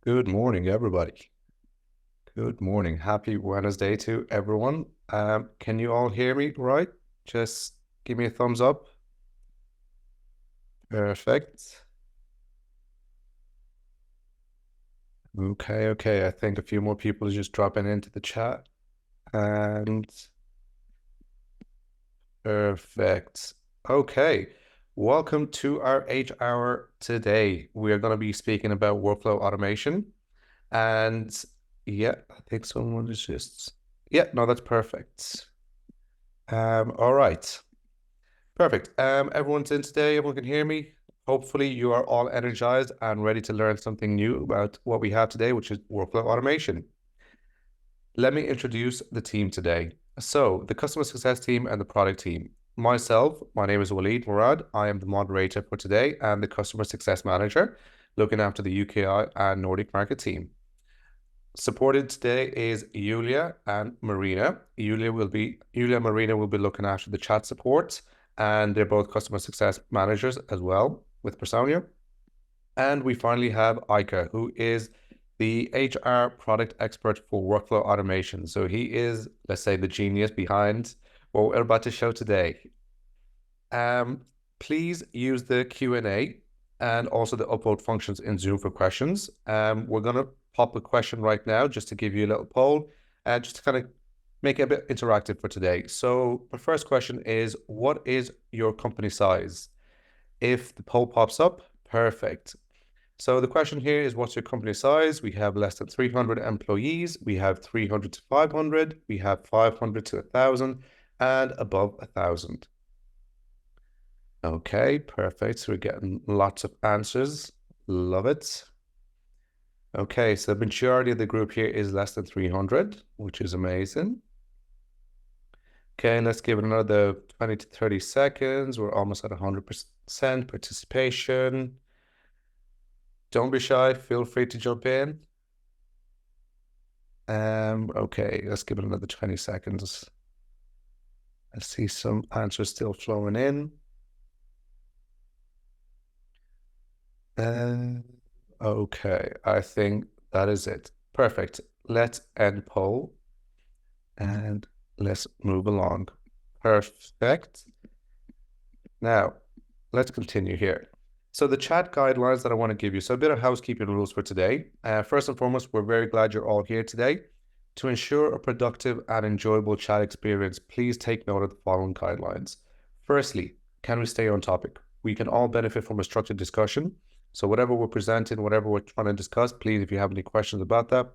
Good morning, everybody. Good morning. Happy Wednesday to everyone. Can you all hear me right? Just give me a thumbs up. Perfect. Okay. I think a few more people are just dropping into the chat. And perfect. Okay. Welcome to our H-Hour today. We are going to be speaking about workflow automation. And yeah, I think someone is just, yeah, no, that's perfect. All right. Perfect. Everyone's in today. Everyone can hear me. Hopefully, you are all energized and ready to learn something new about what we have today, which is workflow automation. Let me introduce the team today. So, the customer success team and the product team. Myself, my name is Waleed Murad. I am the moderator for today and the customer success manager, looking after the UKI and Nordic market team. Supported today is Yulia and Marina. Yulia and Marina will be looking after the chat support, and they're both customer success managers as well with Personio. And we finally have Aika, who is the HR product expert for workflow automation. So he is, let's say, the genius behind what we're about to show today. Please use the Q&A and also the upvote functions in Zoom for questions. We're going to pop a question right now just to give you a little poll and just to kind of make it a bit interactive for today. So the first question is, what is your company size? If the poll pops up, perfect. So the question here is, what's your company size? We have less than 300 employees. We have 300 to 500. We have 500 to 1,000 and above 1,000. Okay, perfect. So we're getting lots of answers. Love it. Okay, so the majority of the group here is less than 300, which is amazing. Okay, let's give it another 20 to 30 seconds. We're almost at 100% participation. Don't be shy. Feel free to jump in. Okay, let's give it another 20 seconds. I see some answers still flowing in. Okay, I think that is it. Perfect. Let's end poll and let's move along. Perfect. Now, let's continue here. So the chat guidelines that I want to give you. So a bit of housekeeping rules for today. First and foremost, we're very glad you're all here today. To ensure a productive and enjoyable chat experience, please take note of the following guidelines. Firstly, can we stay on topic? We can all benefit from a structured discussion. So whatever we're presenting, whatever we're trying to discuss, please, if you have any questions about that,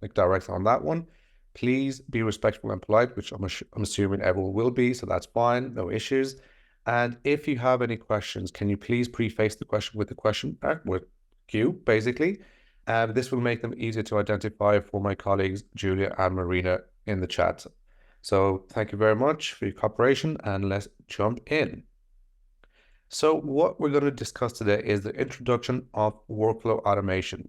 like direct on that one, please be respectful and polite, which I'm assuming everyone will be, so that's fine, no issues. And if you have any questions, can you please preface the question with the question with Q, basically. This will make them easier to identify for my colleagues, Julia and Marina, in the chat. So thank you very much for your cooperation, and let's jump in. So what we're going to discuss today is the introduction of workflow automation.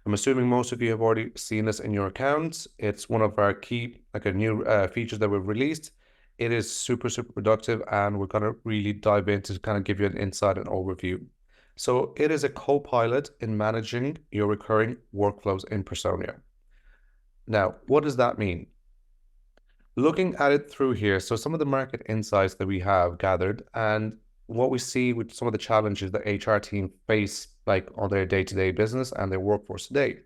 I'm assuming most of you have already seen this in your accounts. It's one of our key, like a new features that we've released. It is super productive, and we're going to really dive into to kind of give you an insight and overview. So it is a co-pilot in managing your recurring workflows in Personio. Now, what does that mean? Looking at it through here, so some of the market insights that we have gathered and what we see with some of the challenges that HR team face like on their day-to-day business and their workforce today.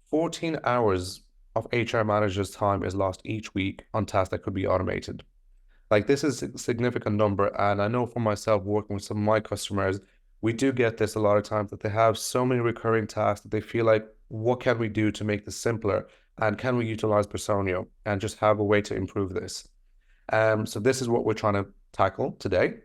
14 hours of HR managers' time is lost each week on tasks that could be automated. Like this is a significant number, and I know for myself working with some of my customers, we do get this a lot of times that they have so many recurring tasks that they feel like, what can we do to make this simpler? And can we utilize Personio and just have a way to improve this? So this is what we're trying to tackle today.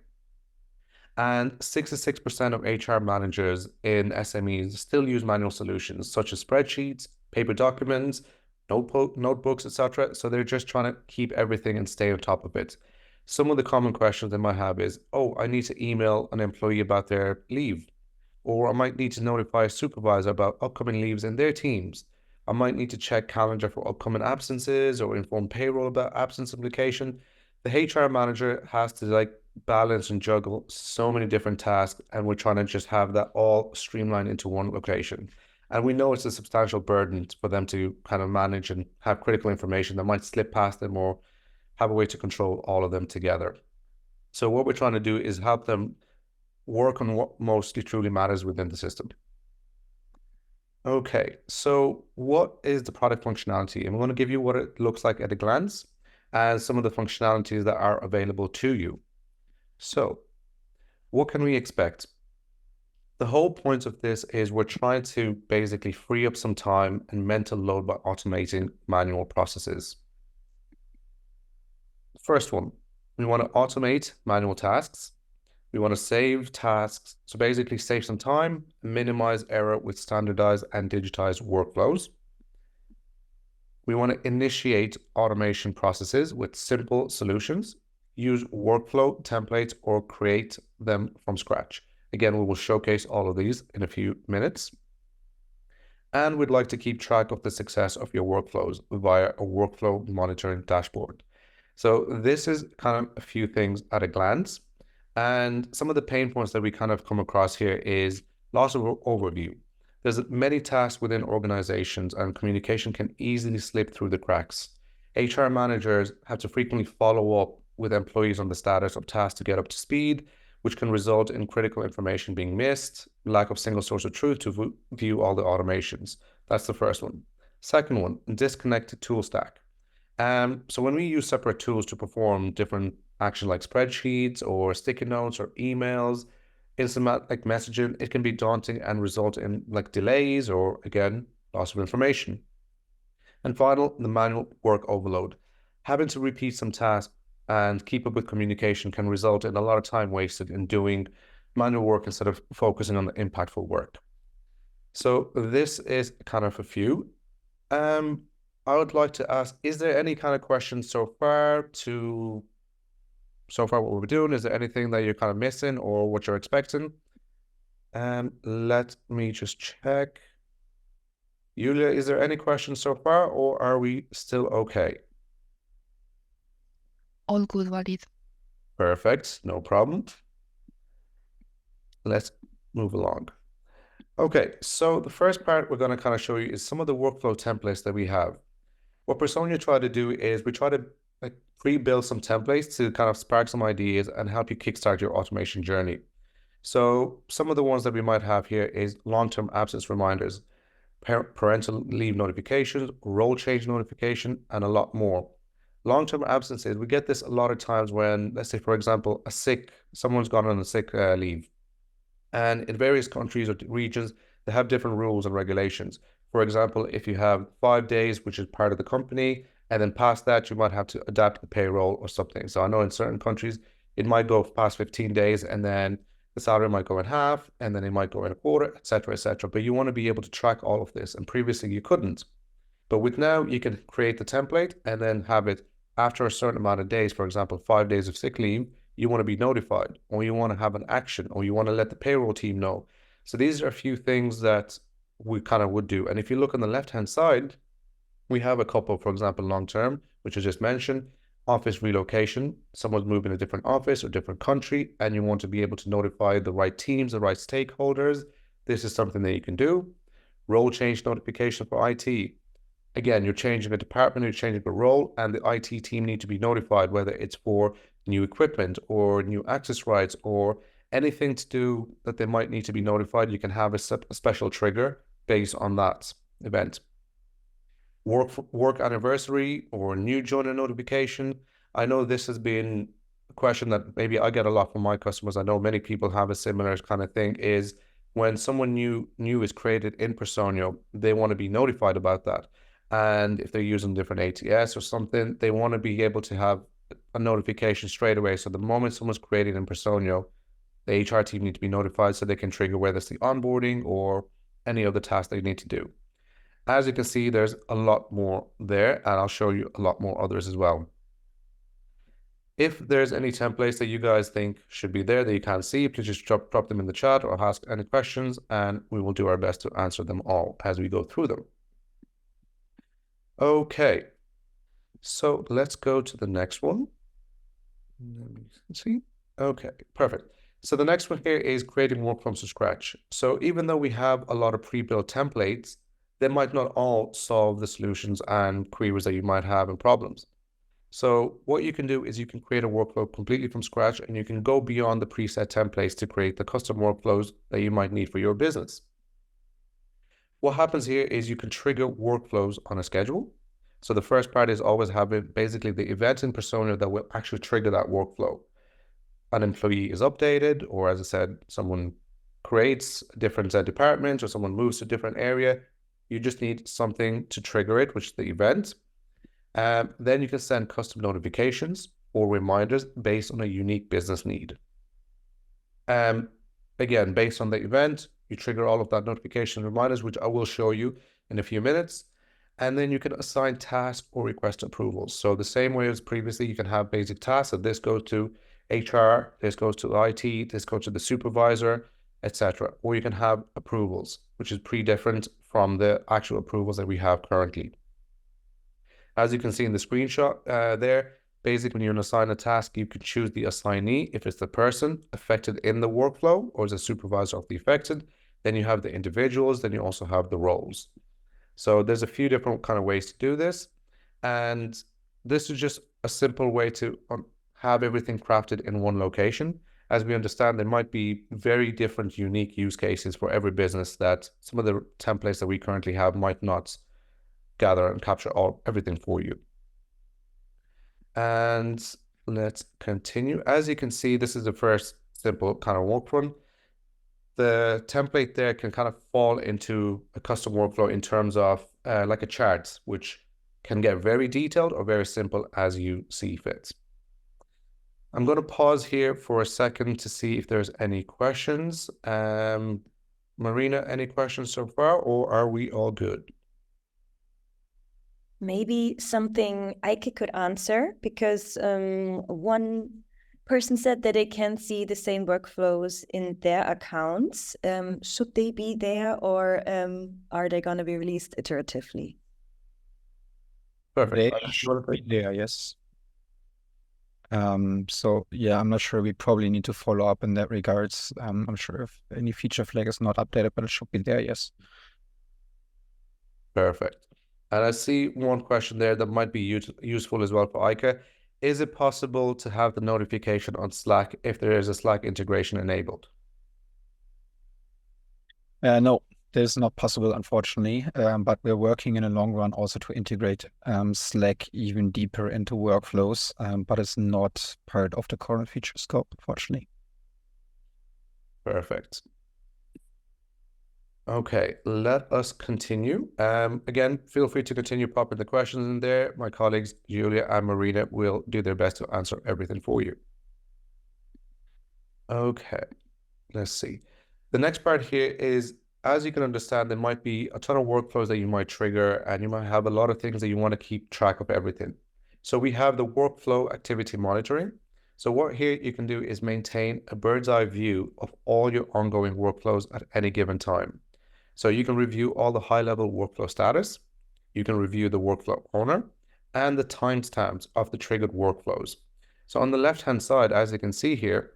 And 66% of HR managers in SMEs still use manual solutions such as spreadsheets, paper documents, notebooks, etc. So they're just trying to keep everything and stay on top of it. Some of the common questions they might have is, oh, I need to email an employee about their leave, or I might need to notify a supervisor about upcoming leaves in their teams. I might need to check calendar for upcoming absences or inform payroll about absence implication. The HR manager has to like balance and juggle so many different tasks, and we're trying to just have that all streamlined into one location. And we know it's a substantial burden for them to kind of manage and have critical information that might slip past them or have a way to control all of them together. So what we're trying to do is help them work on what mostly truly matters within the system. Okay, so what is the product functionality? I'm going to give you what it looks like at a glance and some of the functionalities that are available to you. So what can we expect? The whole point of this is we're trying to basically free up some time and mental load by automating manual processes. First one, we want to automate manual tasks. We want to save tasks. So basically save some time, minimize error with standardized and digitized workflows. We want to initiate automation processes with simple solutions, use workflow templates or create them from scratch. Again, we will showcase all of these in a few minutes. And we'd like to keep track of the success of your workflows via a workflow monitoring dashboard. So this is kind of a few things at a glance. And some of the pain points that we kind of come across here is loss of overview. There's many tasks within organizations and communication can easily slip through the cracks. HR managers have to frequently follow up with employees on the status of tasks to get up to speed, which can result in critical information being missed, lack of single source of truth to view all the automations. That's the first one. Second one, disconnected tool stack. So when we use separate tools to perform different actions like spreadsheets or sticky notes or emails, instant like messaging, it can be daunting and result in like delays or again, loss of information. And final, the manual work overload. Having to repeat some tasks and keep up with communication can result in a lot of time wasted in doing manual work instead of focusing on the impactful work. So this is kind of a few. I would like to ask, is there any kind of questions so far what we're doing? Is there anything that you're kind of missing or what you're expecting? Let me just check. Yulia, is there any questions so far or are we still okay? All good, Walid. Perfect, no problem. Let's move along. Okay, so the first part we're going to kind of show you is some of the workflow templates that we have. What Personio try to do is we try to like pre-build some templates to kind of spark some ideas and help you kickstart your automation journey. So some of the ones that we might have here is long-term absence reminders, parental leave notifications, role change notification, and a lot more. Long-term absences, we get this a lot of times when, let's say, for example, someone's gone on a sick leave. And in various countries or regions, they have different rules and regulations. For example, if you have 5 days, which is part of the company, and then past that, you might have to adapt the payroll or something. So I know in certain countries, it might go past 15 days and then the salary might go in half and then it might go in a quarter, etc., etc. But you want to be able to track all of this. And previously you couldn't. But with now, you can create the template and then have it after a certain amount of days, for example, 5 days of sick leave, you want to be notified or you want to have an action or you want to let the payroll team know. So these are a few things that we kind of would do. And if you look on the left-hand side, we have a couple, for example, long-term, which I just mentioned, office relocation. Someone's moving to a different office or different country, and you want to be able to notify the right teams, the right stakeholders. This is something that you can do. Role change notification for IT. Again, you're changing a department, you're changing a role, and the IT team need to be notified, whether it's for new equipment or new access rights or anything to do that they might need to be notified. You can have a special trigger based on that event. Work anniversary or new joiner notification. I know this has been a question that maybe I get a lot from my customers. I know many people have a similar kind of thing, is when someone new is created in Personio, they want to be notified about that. And if they're using different ATS or something, they want to be able to have a notification straight away. So the moment someone's created in Personio, the HR team need to be notified so they can trigger whether it's the onboarding or any other task they need to do. As you can see, there's a lot more there, and I'll show you a lot more others as well. If there's any templates that you guys think should be there that you can't see, please just drop them in the chat or ask any questions, and we will do our best to answer them all as we go through them. Okay, so let's go to the next one. Let me see. Okay, perfect. So the next one here is creating workflows from scratch. So even though we have a lot of pre-built templates, they might not all solve the solutions and queries that you might have and problems. So what you can do is you can create a workflow completely from scratch, and you can go beyond the preset templates to create the custom workflows that you might need for your business. What happens here is you can trigger workflows on a schedule. So the first part is always having basically the event in Personio that will actually trigger that workflow. An employee is updated, or as I said, someone creates a different department, or someone moves to a different area. You just need something to trigger it, which is the event. Then you can send custom notifications or reminders based on a unique business need. Again, based on the event, you trigger all of that notification reminders, which I will show you in a few minutes. And then you can assign tasks or request approvals. So the same way as previously, you can have basic tasks. So this goes to HR, this goes to IT, this goes to the supervisor, etc. Or you can have approvals, which is pretty different from the actual approvals that we have currently. As you can see in the screenshot there, basically when you assign a task, you can choose the assignee if it's the person affected in the workflow or is a supervisor of the affected. Then you have the individuals, then you also have the roles. So there's a few different kind of ways to do this. And this is just a simple way to have everything crafted in one location. As we understand, there might be very different, unique use cases for every business that some of the templates that we currently have might not gather and capture everything for you. And let's continue. As you can see, this is the first simple kind of workflow. The template there can kind of fall into a custom workflow in terms of like a chart, which can get very detailed or very simple as you see fit. I'm going to pause here for a second to see if there's any questions. Marina, any questions so far, or are we all good? Maybe something Eike could answer, because one person said that they can see the same workflows in their accounts. Should they be there, or are they going to be released iteratively? Perfect. They should be there, yes. So yeah, I'm not sure. We probably need to follow up in that regards. I'm sure if any feature flag is not updated, but it should be there, yes. Perfect. And I see one question there that might be useful as well for Eike. Is it possible to have the notification on Slack if there is a Slack integration enabled? No, this is not possible, unfortunately. But we're working in the long run also to integrate Slack even deeper into workflows, but it's not part of the current feature scope, unfortunately. Perfect. Okay, let us continue. Again, feel free to continue popping the questions in there. My colleagues, Julia and Marina, will do their best to answer everything for you. Okay, let's see. The next part here is, as you can understand, there might be a ton of workflows that you might trigger, and you might have a lot of things that you want to keep track of everything. So we have the workflow activity monitoring. So what here you can do is maintain a bird's eye view of all your ongoing workflows at any given time. So you can review all the high-level workflow status, you can review the workflow owner, and the timestamps of the triggered workflows. So on the left-hand side, as you can see here,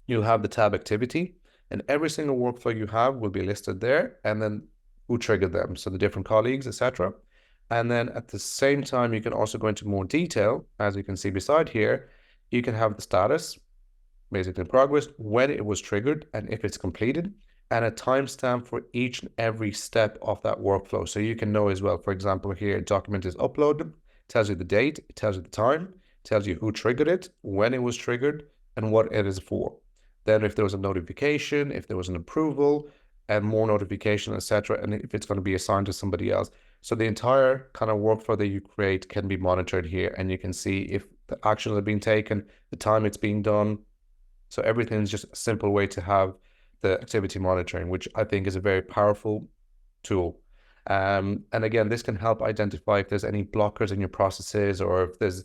you'll have the tab activity, and every single workflow you have will be listed there, and then who triggered them, so the different colleagues, etc. And then at the same time, you can also go into more detail. As you can see beside here, you can have the status, basically in progress, when it was triggered, and if it's completed, and a timestamp for each and every step of that workflow. So you can know as well, for example, here, a document is uploaded, tells you the date, it tells you the time, tells you who triggered it, when it was triggered, and what it is for. Then if there was a notification, if there was an approval, and more notification, etc., and if it's going to be assigned to somebody else. So the entire kind of workflow that you create can be monitored here, and you can see if the actions are being taken, the time it's being done. So everything is just a simple way to have the activity monitoring, which I think is a very powerful tool. And again, this can help identify if there's any blockers in your processes, or if there's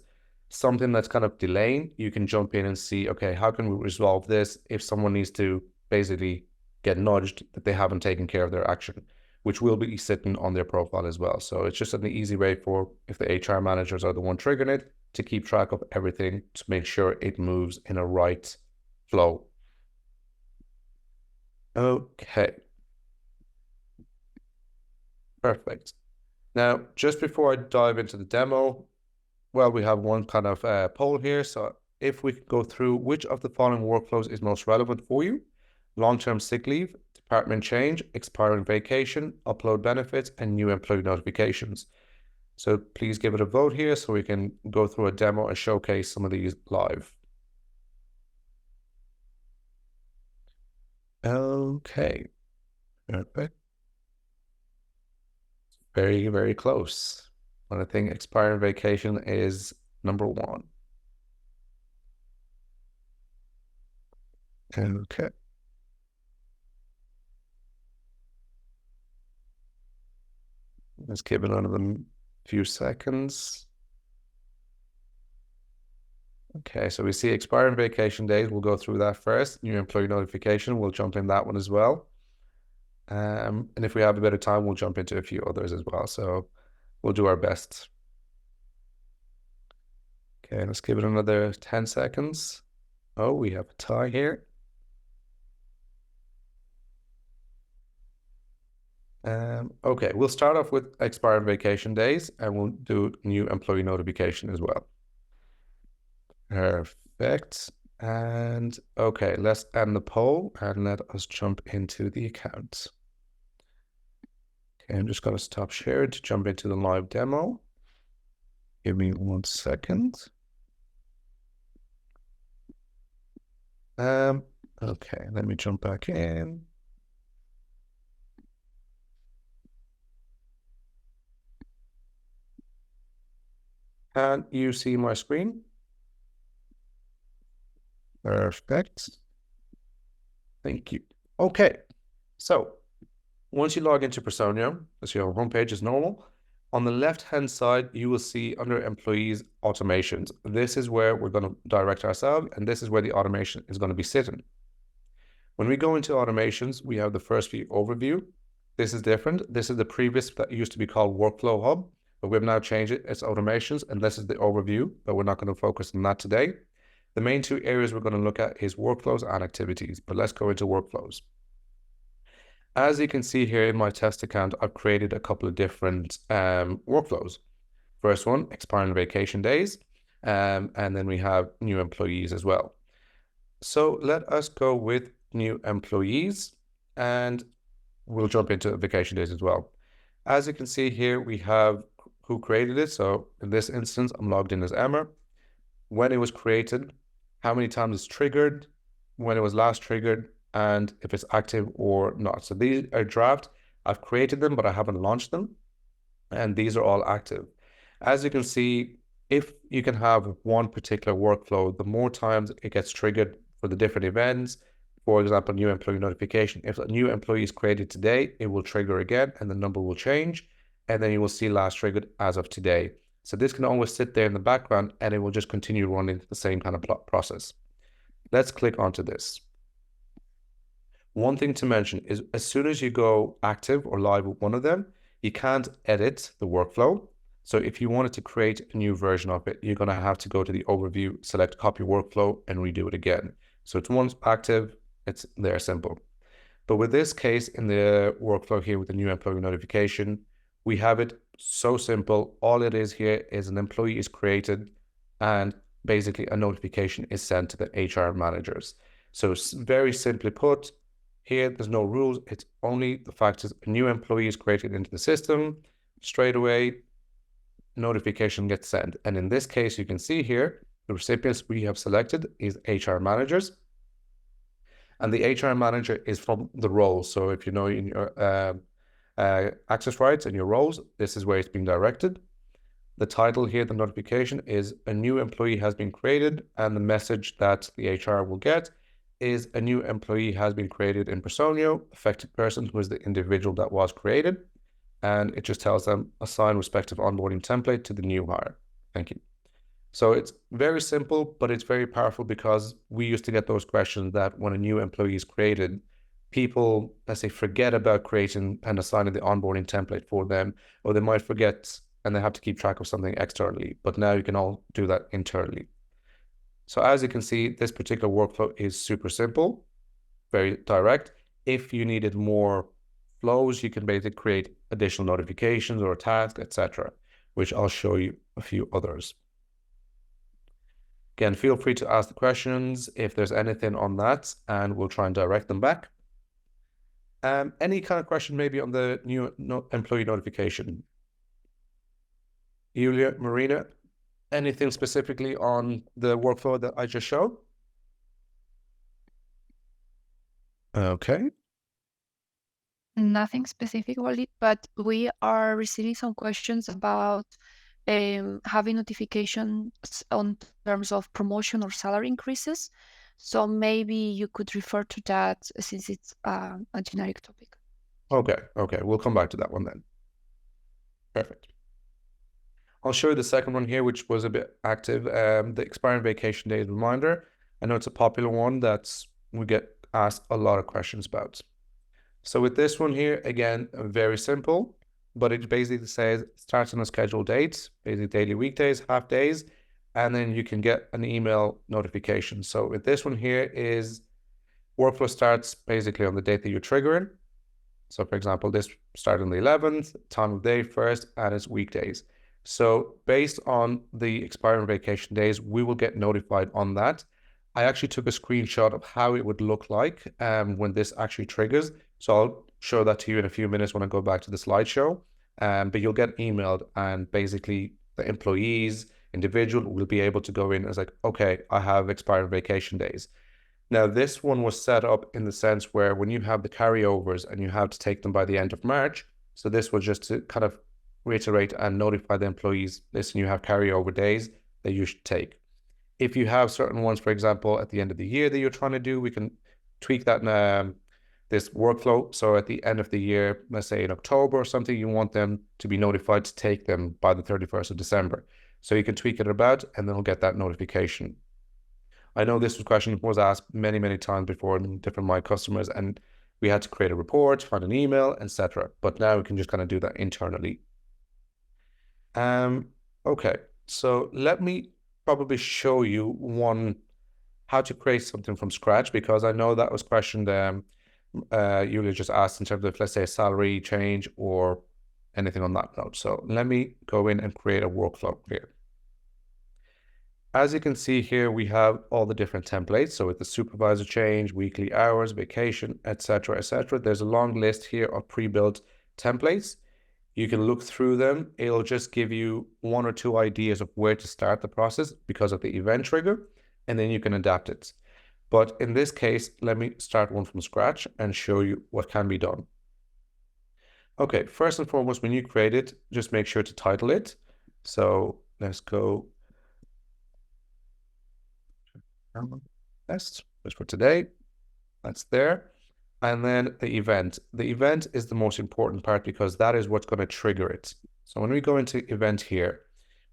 something that's kind of delaying, you can jump in and see, okay, how can we resolve this if someone needs to basically get nudged that they haven't taken care of their action, which will be sitting on their profile as well. So it's just an easy way for, if the HR managers are the one triggering it, to keep track of everything to make sure it moves in a right flow. Okay. Perfect. Now, just before I dive into the demo, well, we have one kind of poll here. So if we could go through which of the following workflows is most relevant for you: long-term sick leave, department change, expiring vacation, upload benefits, and new employee notifications. So please give it a vote here so we can go through a demo and showcase some of these live. Okay, perfect. Very, very close. But I think expiring vacation is number one. Okay. Let's give it another few seconds. Okay, so we see expiring vacation days. We'll go through that first. New employee notification, we'll jump in that one as well. And if we have a bit of time, we'll jump into a few others as well. So we'll do our best. Okay, let's give it another 10 seconds. Oh, we have a tie here. Okay, we'll start off with expiring vacation days and we'll do new employee notification as well. Perfect. And okay, let's end the poll and let us jump into the account. Okay, I'm just going to stop share to jump into the live demo. Give me 1 second. Okay, let me jump back in. Can you see my screen? Perfect. Thank you. Okay, so once you log into Personio, as your homepage is normal, on the left-hand side, you will see under Employees Automations. This is where we're going to direct ourselves, and this is where the automation is going to be sitting. When we go into automations, we have the first view overview. This is different. This is the previous that used to be called Workflow Hub, but we've now changed it. It's automations, and this is the overview, but we're not going to focus on that today. The main two areas we're going to look at is workflows and activities, but let's go into workflows. As you can see here in my test account, I've created a couple of different workflows. First one, expiring vacation days, and then we have new employees as well. So let us go with new employees, and we'll jump into vacation days as well. As you can see here, we have who created it. So in this instance, I'm logged in as Emma. When it was created, how many times it's triggered, when it was last triggered, and if it's active or not. So these are draft. I've created them, but I haven't launched them. And these are all active. As you can see, if you can have one particular workflow, the more times it gets triggered for the different events, for example, new employee notification, if a new employee is created today, it will trigger again and the number will change. And then you will see last triggered as of today. So this can always sit there in the background and it will just continue running the same kind of process. Let's click onto this. One thing to mention is as soon as you go active or live with one of them, you can't edit the workflow. So if you wanted to create a new version of it, you're going to have to go to the overview, select copy workflow and redo it again. So it's once active, it's there, simple. But with this case in the workflow here with the new employee notification, we have it so simple. All it is here is an employee is created and basically a notification is sent to the HR managers. So very simply put, here there's no rules. It's only the fact that a new employee is created into the system, straight away notification gets sent. And in this case, you can see here, the recipients we have selected is HR managers. And the HR manager is from the role. So if you know in your access rights and your roles, this is where it's being directed. The title here, the notification, is a new employee has been created, and the message that the HR will get is a new employee has been created in Personio, affected person who is the individual that was created, and it just tells them assign respective onboarding template to the new hire. Thank you. So it's very simple, but it's very powerful because we used to get those questions that when a new employee is created, people, let's say, forget about creating and assigning the onboarding template for them, or they might forget and they have to keep track of something externally, but now you can all do that internally. So as you can see, this particular workflow is super simple, very direct. if you needed more flows, you can basically create additional notifications or tasks, etc., which I'll show you a few others. Again, feel free to ask the questions if there's anything on that, and we'll try and direct them back. Any kind of question maybe on the new employee notification? Julia, Marina, anything specifically on the workflow that I just showed? Okay. Nothing specific about it, but we are receiving some questions about having notifications on terms of promotion or salary increases. So maybe you could refer to that since it's a generic topic. Okay, we'll come back to that one then. Perfect. I'll show you the second one here, which was a bit active. The expiring vacation days reminder. I know it's a popular one that we get asked a lot of questions about. So with this one here, again, very simple, but it basically says starts on a scheduled date, basically daily weekdays, half days, and then you can get an email notification. So with this one here is workflow starts basically on the date that you're triggering. So for example, this started on the 11th, time of day first, and it's weekdays. So based on the expiring vacation days, we will get notified on that. I actually took a screenshot of how it would look like when this actually triggers. So I'll show that to you in a few minutes when I go back to the slideshow. But you'll get emailed, and basically the employees, individual will be able to go in and it's like, okay, I have expiring vacation days. Now, this one was set up in the sense where when you have the carryovers and you have to take them by the end of March, so this was just to kind of reiterate and notify the employees, listen, you have carryover days that you should take. If you have certain ones, for example, at the end of the year that you're trying to do, we can tweak that in this workflow. So at the end of the year, let's say in October or something, you want them to be notified to take them by the 31st of December. So you can tweak it about, and then we'll get that notification. I know this question was asked many, many times before in different my customers, and we had to create a report, find an email, etc. But now we can just kind of do that internally. Okay, so let me probably show you how to create something from scratch, because I know that was questioned. Julia just asked in terms of, let's say, a salary change or anything on that note. So let me go in and create a workflow here. As you can see here, we have all the different templates. So with the supervisor change, weekly hours, vacation, etc., etc. There's a long list here of pre-built templates. You can look through them. It'll just give you one or two ideas of where to start the process because of the event trigger, and then you can adapt it. But in this case, let me start one from scratch and show you what can be done. Okay, first and foremost, when you create it, just make sure to title it. So let's go test just for today. That's there. And then the event. The event is the most important part because that is what's going to trigger it. So when we go into event here,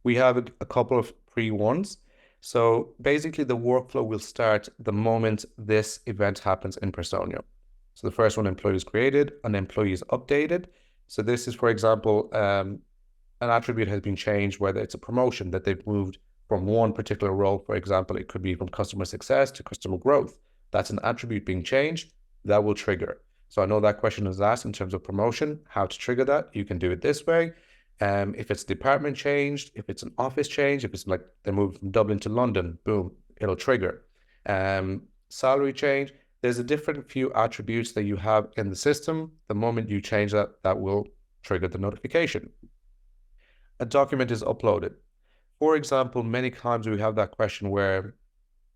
we have a couple of pre-ones. So basically the workflow will start the moment this event happens in Personio. So the first one, employee is created, an employee is updated. So this is, for example, an attribute has been changed, whether it's a promotion that they've moved from one particular role. For example, it could be from customer success to customer growth. That's an attribute being changed. That will trigger. So I know that question is asked in terms of promotion, how to trigger that. You can do it this way. If it's department changed, if it's an office change, if it's like they moved from Dublin to London, boom, it'll trigger. Salary change, there's a different few attributes that you have in the system. The moment you change that, that will trigger the notification. A document is uploaded. For example, many times we have that question where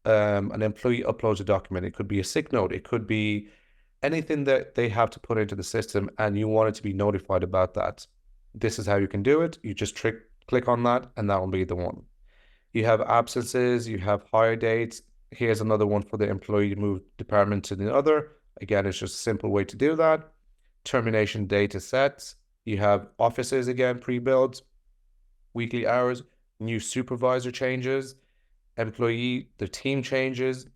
an employee uploads a document. It could be a sick note. It could be anything that they have to put into the system and you want it to be notified about that. This is how you can do it. You just click on that and that will be the one. You have absences, you have hire dates. Here's another one for the employee to move department to the other. Again, it's just a simple way to do that. Termination data sets. You have offices again, pre-built, weekly hours, new supervisor changes, employee, the team changes.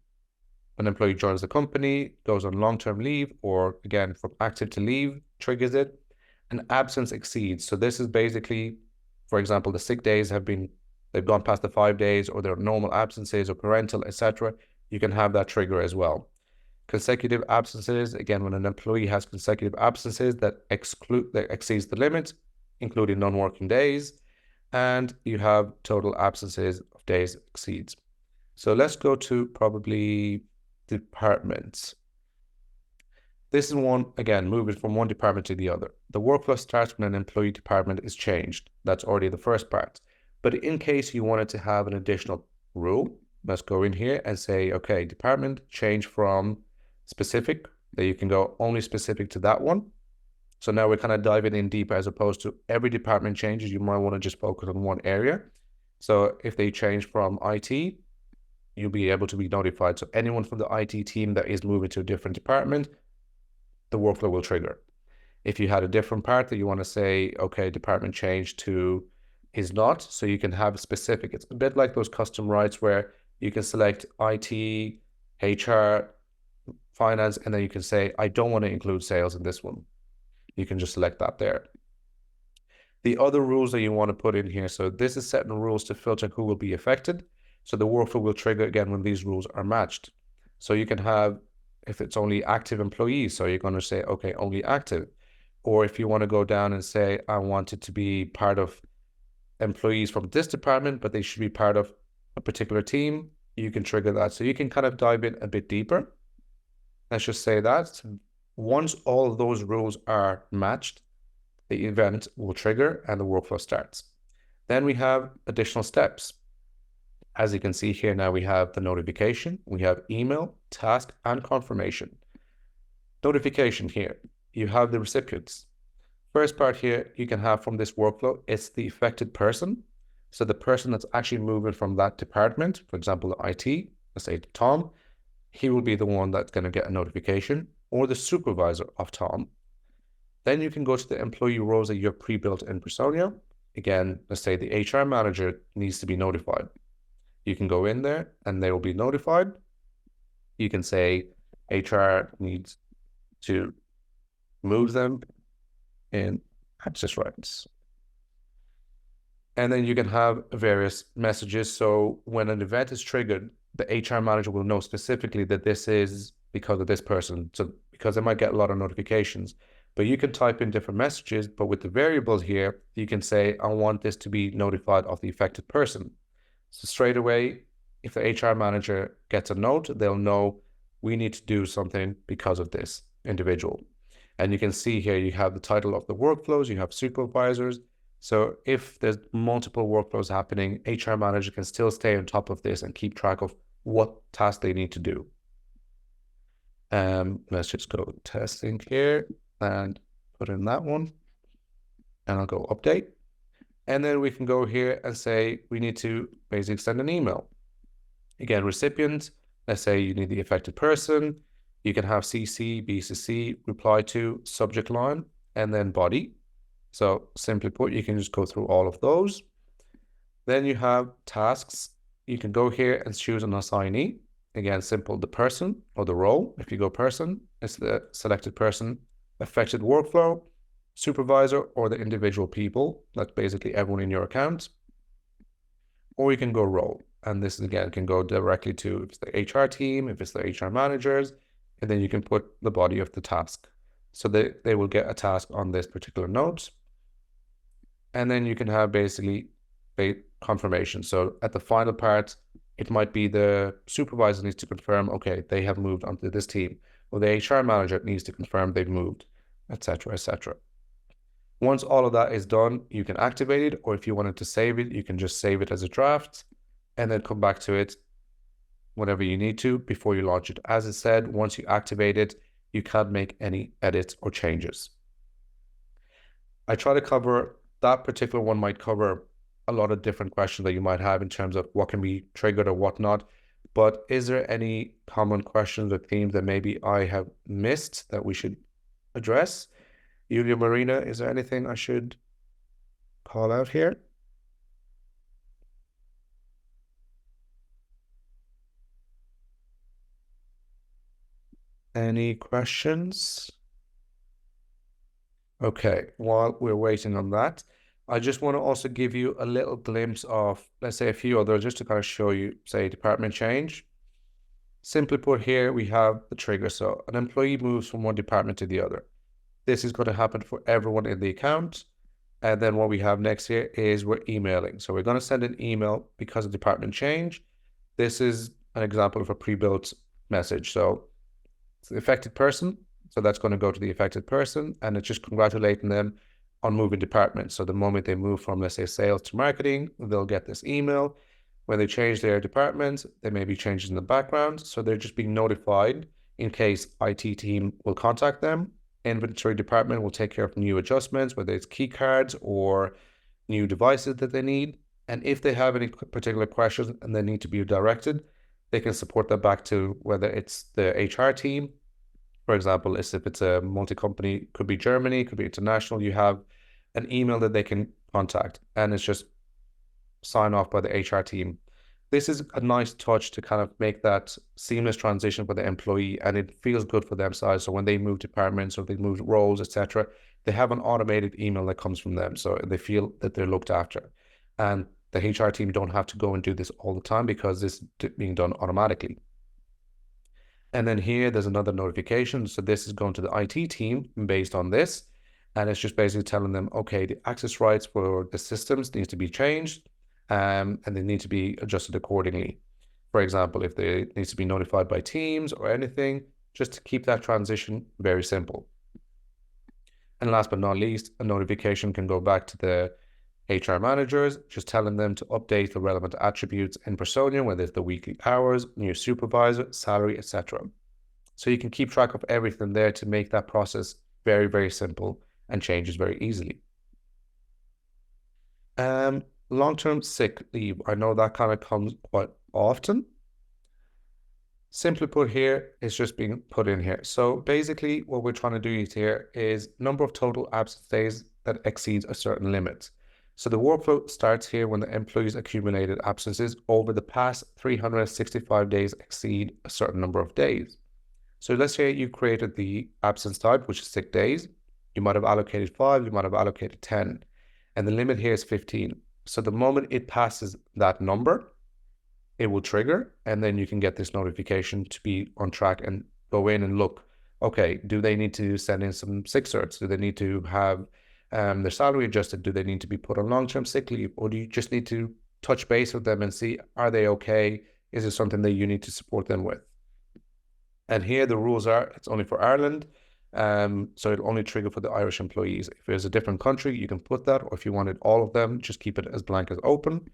An employee joins the company, goes on long-term leave, or again, from active to leave, triggers it. An absence exceeds. So this is basically, for example, the sick days they've gone past the 5 days, or they're normal absences or parental, etc. You can have that trigger as well. Consecutive absences, again, when an employee has consecutive absences that exceeds the limit, including non-working days, and you have total absences of days exceeds. So let's go to probably departments. This is one, again, moving from one department to the other. The workflow starts when an employee department is changed. That's already the first part. But in case you wanted to have an additional rule, let's go in here and say, okay, department change from specific, that you can go only specific to that one. So now we're kind of diving in deeper, as opposed to every department changes, you might want to just focus on one area. So if they change from IT, you'll be able to be notified. So anyone from the IT team that is moving to a different department, the workflow will trigger. If you had a different part that you want to say, okay, department change to is not, so you can have a specific, it's a bit like those custom rights where you can select IT, HR, finance, and then you can say, I don't want to include sales in this one. You can just select that there. The other rules that you want to put in here, so this is setting rules to filter who will be affected. So the workflow will trigger again when these rules are matched. So you can have, if it's only active employees, so you're going to say, okay, only active. Or if you want to go down and say, I want it to be part of employees from this department, but they should be part of a particular team, you can trigger that. So you can kind of dive in a bit deeper. Let's just say that once all of those rules are matched, the event will trigger and the workflow starts. Then we have additional steps. As you can see here, now we have the notification, we have email, task, and confirmation. Notification here, you have the recipients. First part here you can have from this workflow, it's the affected person. So the person that's actually moving from that department, for example, IT, let's say Tom, he will be the one that's going to get a notification, or the supervisor of Tom. Then you can go to the employee roles that you've pre-built in Personio. Again, let's say the HR manager needs to be notified. You can go in there and they will be notified. You can say HR needs to move them in access rights. And then you can have various messages. So when an event is triggered, the HR manager will know specifically that this is because of this person. So because they might get a lot of notifications, but you can type in different messages, but with the variables here, you can say, I want this to be notified of the affected person. So straight away, if the HR manager gets a note, they'll know we need to do something because of this individual. And you can see here, you have the title of the workflows, you have supervisors. So if there's multiple workflows happening, HR manager can still stay on top of this and keep track of what task they need to do. Let's just go testing here and put in that one. And I'll go update. And then we can go here and say, we need to basically send an email. Again, recipient, let's say you need the affected person. You can have CC, BCC, reply to, subject line, and then body. So simply put, you can just go through all of those. Then you have tasks. You can go here and choose an assignee. Again, simple, the person or the role. If you go person, it's the selected person, affected workflow, supervisor, or the individual people. That's basically everyone in your account. Or you can go role. And this again can go directly to if it's the HR team, if it's the HR managers, and then you can put the body of the task. So they will get a task on this particular note. And then you can have basically confirmation. So at the final part, it might be the supervisor needs to confirm, okay, they have moved onto this team, or the HR manager needs to confirm they've moved, etc., etc. Once all of that is done, you can activate it, or if you wanted to save it, you can just save it as a draft and then come back to it whenever you need to before you launch it. As I said, once you activate it, you can't make any edits or changes. I try to cover, that particular one might cover a lot of different questions that you might have in terms of what can be triggered or whatnot. But is there any common questions or themes that maybe I have missed that we should address? Julia, Marina, is there anything I should call out here? Any questions? Okay, while we're waiting on that, I just want to also give you a little glimpse of, let's say, a few others, just to kind of show you, say, department change. Simply put, here we have the trigger. So an employee moves from one department to the other. This is going to happen for everyone in the account. And then what we have next here is we're emailing. So we're going to send an email because of department change. This is an example of a pre-built message. So it's the affected person. So that's going to go to the affected person, and it's just congratulating them on moving departments. So the moment they move from, let's say, sales to marketing, they'll get this email. When they change their department, there may be changes in the background. So they're just being notified in case IT team will contact them. Inventory department will take care of new adjustments, whether it's key cards or new devices that they need. And if they have any particular questions and they need to be directed, they can support that back to whether it's the HR team. For example, if it's a multi-company, could be Germany, could be international, you have an email that they can contact, and it's just signed off by the HR team. This is a nice touch to kind of make that seamless transition for the employee, and it feels good for them side. So when they move departments or they move roles, etc., they have an automated email that comes from them, so they feel that they're looked after. And the HR team don't have to go and do this all the time because this is being done automatically. And then here, there's another notification. So this is going to the IT team based on this. And it's just basically telling them, okay, the access rights for the systems needs to be changed, and they need to be adjusted accordingly. For example, if they need to be notified by Teams or anything, just to keep that transition very simple. And last but not least, a notification can go back to the HR managers, just telling them to update the relevant attributes in Personio, whether it's the weekly hours, new supervisor, salary, etc. So you can keep track of everything there to make that process very, very simple and changes very easily. Long-term sick leave. I know that kind of comes quite often. Simply put, here, it's just being put in here. So basically what we're trying to do here is number of total absence days that exceeds a certain limit. So the workflow starts here when the employee's accumulated absences over the past 365 days exceed a certain number of days. So let's say you created the absence type, which is sick days. You might have allocated 5, you might have allocated 10, and the limit here is 15. So the moment it passes that number, it will trigger, and then you can get this notification to be on track and go in and look, okay, do they need to send in some sick certs? Do they need to have their salary adjusted? Do they need to be put on long-term sick leave? Or do you just need to touch base with them and see, are they okay? Is it something that you need to support them with? And here the rules are, it's only for Ireland. So it'll only trigger for the Irish employees. If there's a different country, you can put that, or if you wanted all of them, just keep it as blank as open.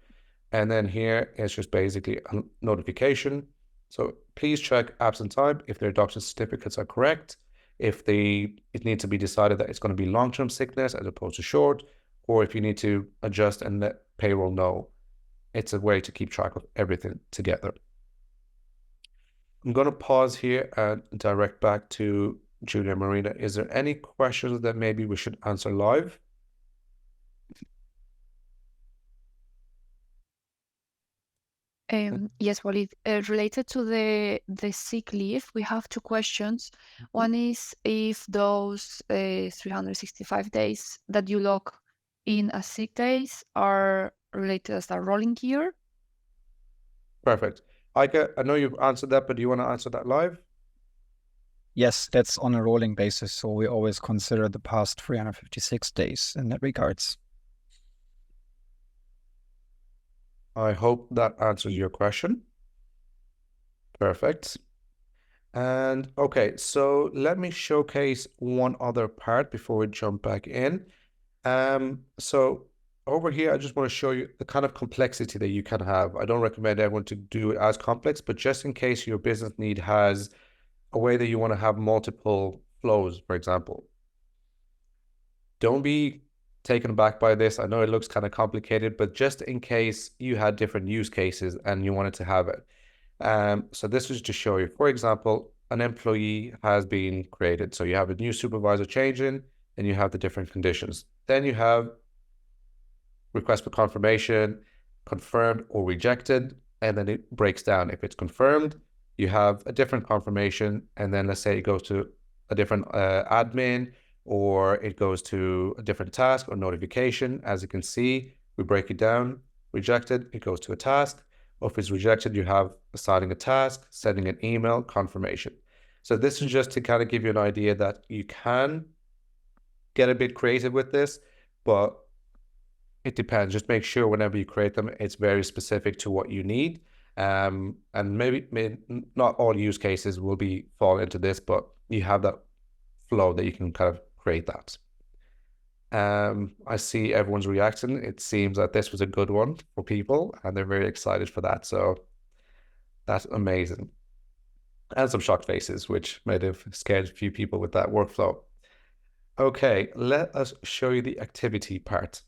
And then here it's just basically a notification. So please check absent type if their doctor's certificates are correct. If it needs to be decided that it's going to be long-term sickness as opposed to short, or if you need to adjust and let payroll know. It's a way to keep track of everything together. I'm going to pause here and direct back to Julia Marina. Is there any questions that maybe we should answer live? Yes, well, related to the sick leave, we have two questions. One is if those 365 days that you log in as sick days are related as a rolling year. Perfect. Eike, I know you've answered that, but do you want to answer that live? Yes, that's on a rolling basis. So we always consider the past 356 days in that regards. I hope that answers your question. Perfect. And okay, so let me showcase one other part before we jump back in. So over here, I just want to show you the kind of complexity that you can have. I don't recommend everyone to do it as complex, but just in case your business need has a way that you want to have multiple flows, for example. Don't be taken aback by this. I know it looks kind of complicated, but just in case you had different use cases and you wanted to have it. So this is to show you, for example, an employee has been created. So you have a new supervisor changing, and you have the different conditions. Then you have request for confirmation, confirmed or rejected, and then it breaks down. If it's confirmed, you have a different confirmation, and then let's say it goes to a different admin, or it goes to a different task or notification. As you can see, we break it down. Rejected, it goes to a task. Or if it's rejected, you have assigning a task, sending an email, confirmation. So this is just to kind of give you an idea that you can get a bit creative with this, but it depends. Just make sure whenever you create them, it's very specific to what you need. And maybe not all use cases will fall into this, but you have that flow that you can kind of create that. I see everyone's reaction. It seems that this was a good one for people and they're very excited for that. So that's amazing. And some shocked faces, which might have scared a few people with that workflow. Okay, let us show you the activity part.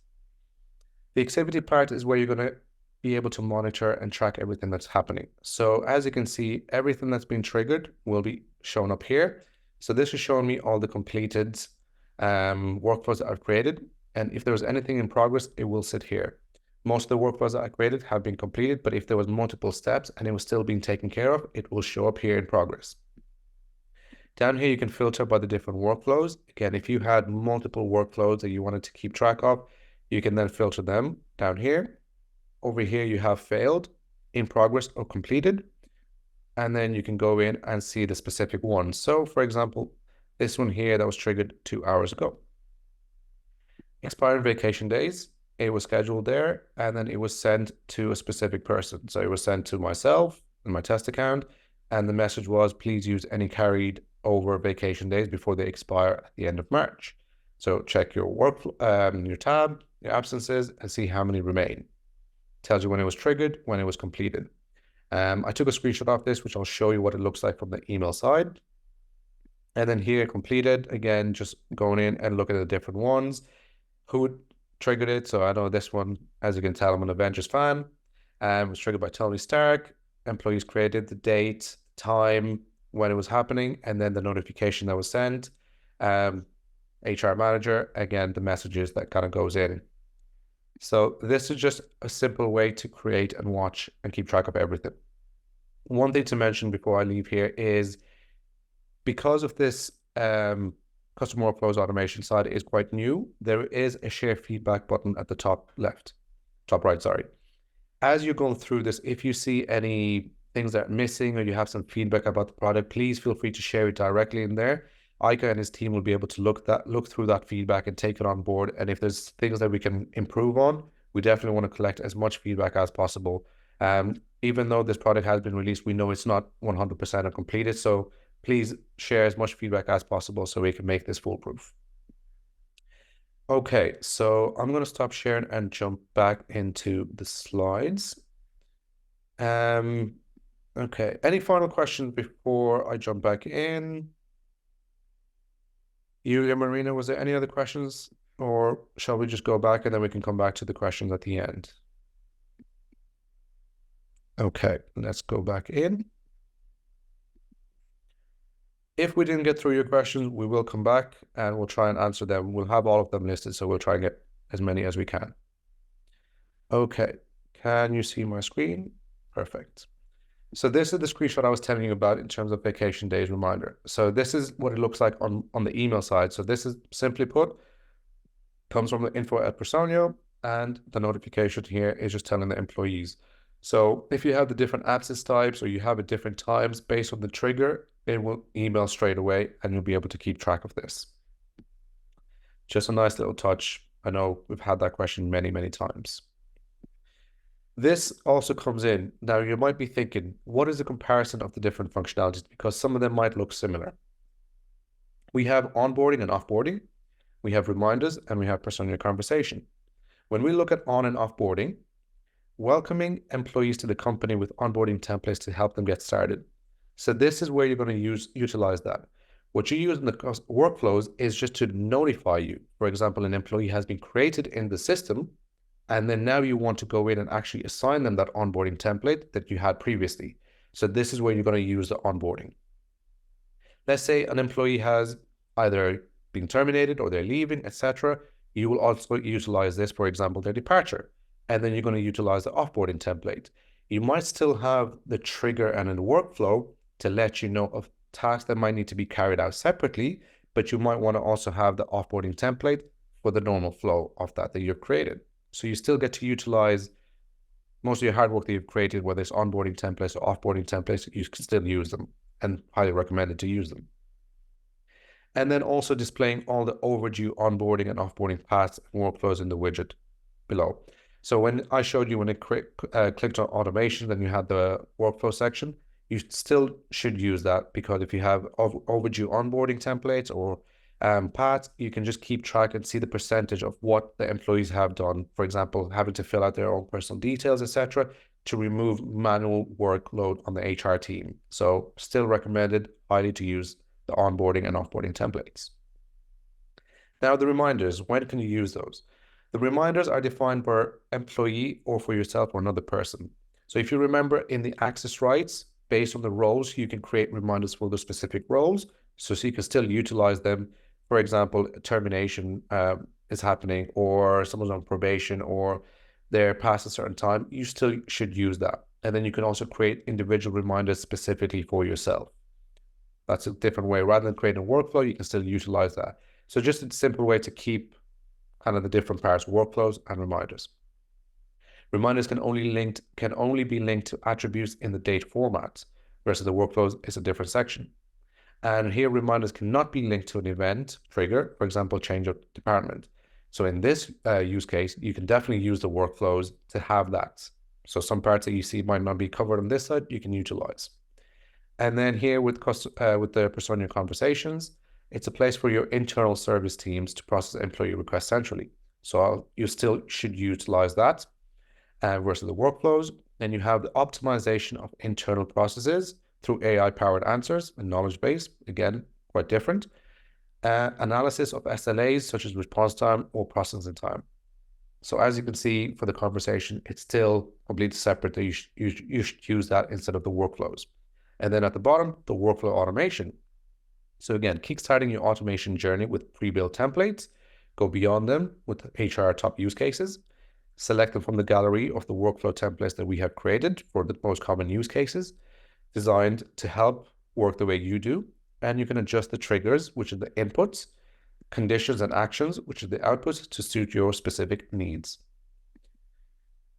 The activity part is where you're going to be able to monitor and track everything that's happening. So as you can see, everything that's been triggered will be shown up here. So this is showing me all the completed workflows that I've created. And if there was anything in progress, it will sit here. Most of the workflows that I created have been completed, but if there was multiple steps and it was still being taken care of, it will show up here in progress. Down here, you can filter by the different workflows. Again, if you had multiple workflows that you wanted to keep track of, you can then filter them down here. Over here, you have failed, in progress, or completed. And then you can go in and see the specific ones. So for example, this one here that was triggered 2 hours ago. Expiring vacation days, it was scheduled there, and then it was sent to a specific person. So it was sent to myself and my test account, and the message was, please use any carried over vacation days before they expire at the end of March. So check your your tab, your absences, and see how many remain. Tells you when it was triggered, when it was completed. I took a screenshot of this, which I'll show you what it looks like from the email side. And then here, completed, again, just going in and looking at the different ones. Who triggered it? So I know this one, as you can tell, I'm an Avengers fan. It was triggered by Tony Stark. Employees created the date, time, when it was happening, and then the notification that was sent. HR manager, again, the messages that kind of goes in. So this is just a simple way to create and watch and keep track of everything. One thing to mention before I leave here is because of this customer workflows automation side is quite new, there is a share feedback button at the top right, sorry. As you're going through this, if you see any things that are missing or you have some feedback about the product, please feel free to share it directly in there. Ika and his team will be able to look through that feedback and take it on board. And if there's things that we can improve on, we definitely want to collect as much feedback as possible. Even though this product has been released, we know it's not 100% completed. So please share as much feedback as possible so we can make this foolproof. Okay, so I'm going to stop sharing and jump back into the slides. Okay, any final questions before I jump back in? Yulia, Marina, was there any other questions, or shall we just go back and then we can come back to the questions at the end? Okay, let's go back in. If we didn't get through your questions, we will come back and we'll try and answer them. We'll have all of them listed, so we'll try and get as many as we can. Okay, can you see my screen? Perfect. So this is the screenshot I was telling you about in terms of vacation days reminder. So this is what it looks like on the email side. So this is simply put, comes from the info@Personio, and the notification here is just telling the employees. So if you have the different absence types or you have it different times based on the trigger, it will email straight away and you'll be able to keep track of this. Just a nice little touch. I know we've had that question many, many times. This also comes in. Now you might be thinking, what is the comparison of the different functionalities? Because some of them might look similar. We have onboarding and offboarding. We have reminders and we have Personio Conversation. When we look at on and offboarding, welcoming employees to the company with onboarding templates to help them get started. So this is where you're going to utilize that. What you use in the workflows is just to notify you. For example, an employee has been created in the system, and then now you want to go in and actually assign them that onboarding template that you had previously. So this is where you're going to use the onboarding. Let's say an employee has either been terminated or they're leaving, etc. You will also utilize this, for example, their departure. And then you're going to utilize the offboarding template. You might still have the trigger and a workflow to let you know of tasks that might need to be carried out separately, but you might want to also have the offboarding template for the normal flow of that you've created. So you still get to utilize most of your hard work that you've created, whether it's onboarding templates or offboarding templates, you can still use them, and highly recommended to use them. And then also displaying all the overdue onboarding and offboarding paths and workflows in the widget below. So when I showed you when it clicked on automation, then you had the workflow section, you still should use that, because if you have overdue onboarding templates or paths, you can just keep track and see the percentage of what the employees have done. For example, having to fill out their own personal details, etc., to remove manual workload on the HR team. So still recommended highly to use the onboarding and offboarding templates. Now the reminders, when can you use those? The reminders are defined per employee or for yourself or another person. So if you remember in the access rights, based on the roles, you can create reminders for the specific roles. So you can still utilize them. For example, termination is happening, or someone's on probation, or they're past a certain time, you still should use that. And then you can also create individual reminders specifically for yourself. That's a different way. Rather than creating a workflow, you can still utilize that. So just a simple way to keep kind of the different parts, workflows and reminders. Reminders can only be linked to attributes in the date format, versus the workflows is a different section. And here reminders cannot be linked to an event trigger, for example, change of department. So in this use case, you can definitely use the workflows to have that. So some parts that you see might not be covered on this side, you can utilize. And then here with the Personio conversations, it's a place for your internal service teams to process employee requests centrally. So you still should utilize that versus the workflows. Then you have the optimization of internal processes through AI-powered answers and knowledge base. Again, quite different. Analysis of SLAs, such as response time or processing time. So as you can see for the conversation, it's still completely separate. That you should use that instead of the workflows. And then at the bottom, the workflow automation. So again, kickstarting your automation journey with pre-built templates, go beyond them with HR top use cases, select them from the gallery of the workflow templates that we have created for the most common use cases, designed to help work the way you do. And you can adjust the triggers, which are the inputs, conditions and actions, which are the outputs, to suit your specific needs.